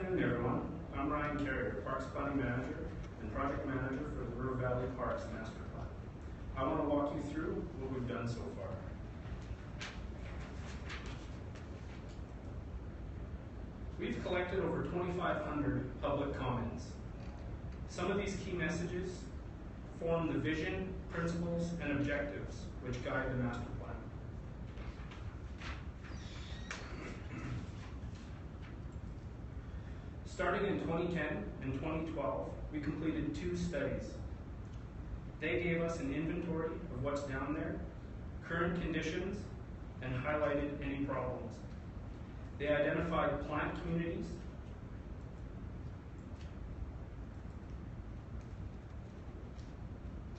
afternoon, everyone. I'm Rvmp, Parks Planning Manager and Project Manager for the River Valley Parks Master Plan. I want to walk you through what we've done so far. We've collected over 2,500 public comments. Some of these key messages form the vision, principles, and objectives which guide the master plan. Starting in 2010 and 2012, we completed 2 studies. They gave us an inventory of what's down there, current conditions, and highlighted any problems. They identified plant communities,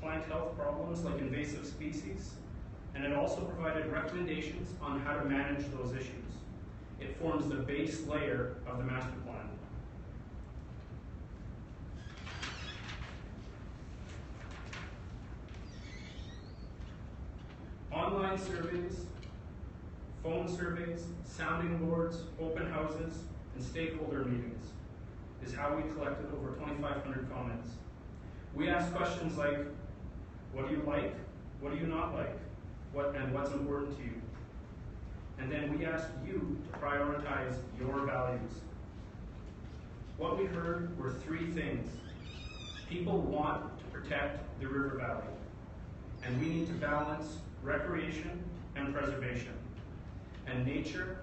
plant health problems like invasive species, and it also provided recommendations on how to manage those issues. It forms the base layer of the master plan. Online surveys, phone surveys, sounding boards, open houses, and stakeholder meetings is how we collected over 2,500 comments. We asked questions like, what do you like? What do you not like? What's important to you? And then we asked you to prioritize your values. What we heard were 3 things. People want to protect the river valley, and we need to balance recreation and preservation. And nature,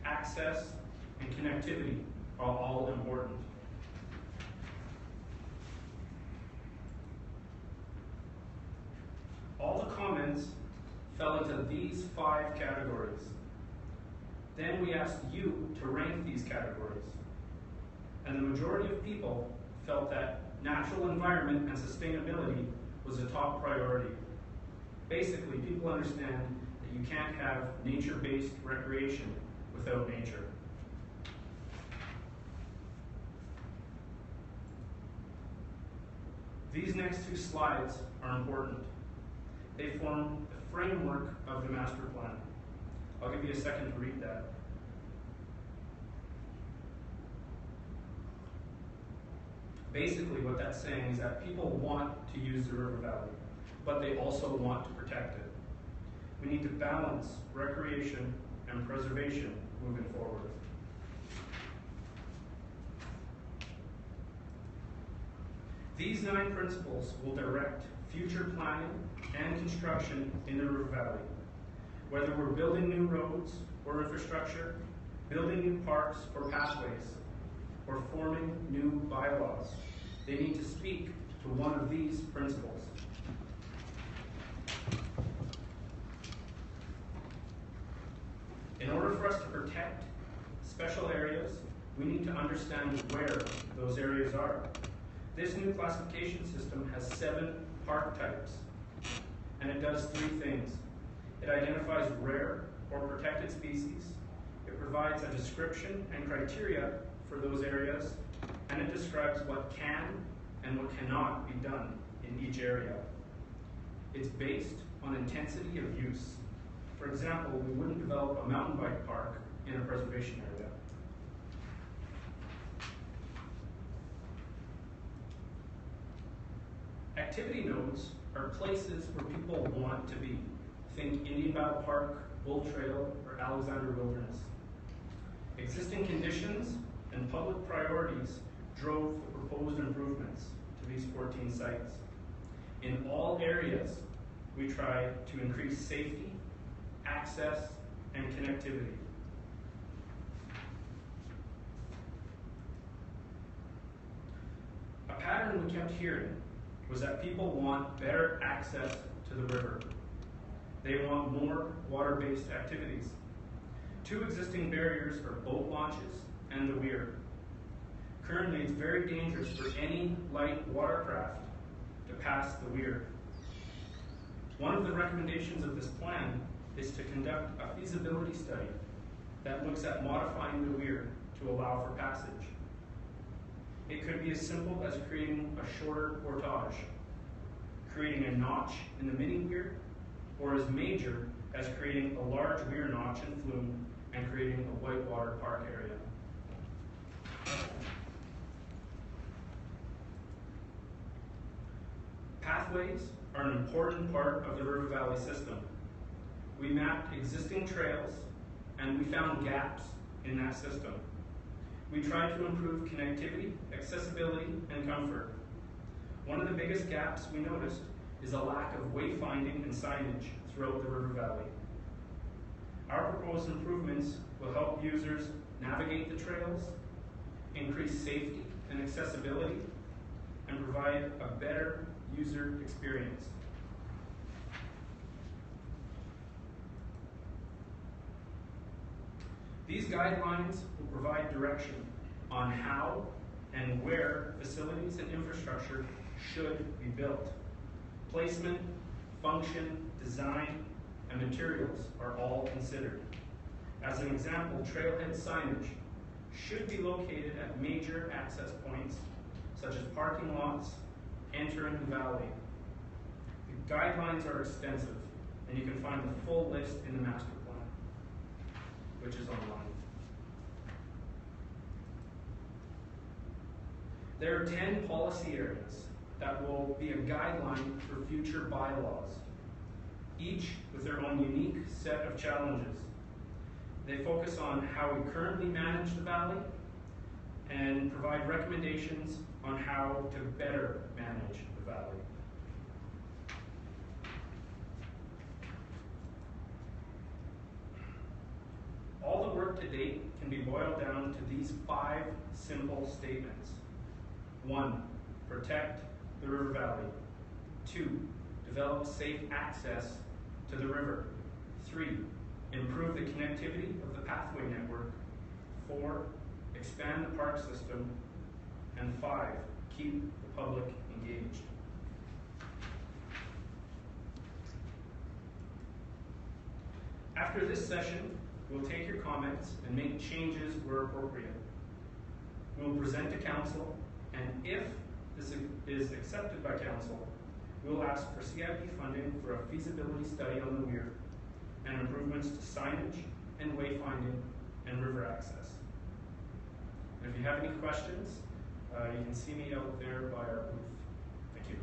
access, and connectivity are all important. All the comments fell into these 5 categories. Then we asked you to rank these categories. And the majority of people felt that natural environment and sustainability was a top priority. Basically, people understand that you can't have nature-based recreation without nature. These next 2 slides are important. They form the framework of the master plan. I'll give you a second to read that. Basically, what that's saying is that people want to use the river valley, but they also want to protect it. We need to balance recreation and preservation moving forward. These 9 principles will direct future planning and construction in the river valley. Whether we're building new roads or infrastructure, building new parks or pathways, or forming new bylaws, they need to speak to one of these principles. In order for us to protect special areas, we need to understand where those areas are. This new classification system has 7 park types, and it does 3 things. It identifies rare or protected species, it provides a description and criteria for those areas, and it describes what can and what cannot be done in each area. It's based on intensity of use. For example, we wouldn't develop a mountain bike park in a preservation area. Activity nodes are places where people want to be. Think Indian Battle Park, Bull Trail, or Alexander Wilderness. Existing conditions and public priorities drove the proposed improvements to these 14 sites. In all areas, we try to increase safety, access, and connectivity. A pattern we kept hearing was that people want better access to the river. They want more water-based activities. 2 existing barriers are boat launches and the weir. Currently, it's very dangerous for any light watercraft to pass the weir. One of the recommendations of this plan is to conduct a feasibility study that looks at modifying the weir to allow for passage. It could be as simple as creating a shorter portage, creating a notch in the mini weir, or as major as creating a large weir notch in Flume and creating a whitewater park area. Pathways are an important part of the River Valley system. We mapped existing trails and we found gaps in that system. We tried to improve connectivity, accessibility, and comfort. One of the biggest gaps we noticed is a lack of wayfinding and signage throughout the River Valley. Our proposed improvements will help users navigate the trails, increase safety and accessibility, and provide a better user experience. These guidelines will provide direction on how and where facilities and infrastructure should be built. Placement, function, design, and materials are all considered. As an example, trailhead signage should be located at major access points, such as parking lots, entering the valley. The guidelines are extensive, and you can find the full list in the master plan, which is online. There are 10 policy areas that will be a guideline for future bylaws, each with their own unique set of challenges. They focus on how we currently manage the valley and provide recommendations on how to better manage the valley. All the work to date can be boiled down to these 5 simple statements. 1, protect the river valley. 2, develop safe access to the river. 3, improve the connectivity of the pathway network. 4, expand the park system. And 5, keep the public engaged. After this session, we'll take your comments and make changes where appropriate. We will present to council, and if this is accepted by council, we will ask for CIP funding for a feasibility study on the weir and improvements to signage and wayfinding and river access. And if you have any questions, you can see me out there by our booth. Thank you.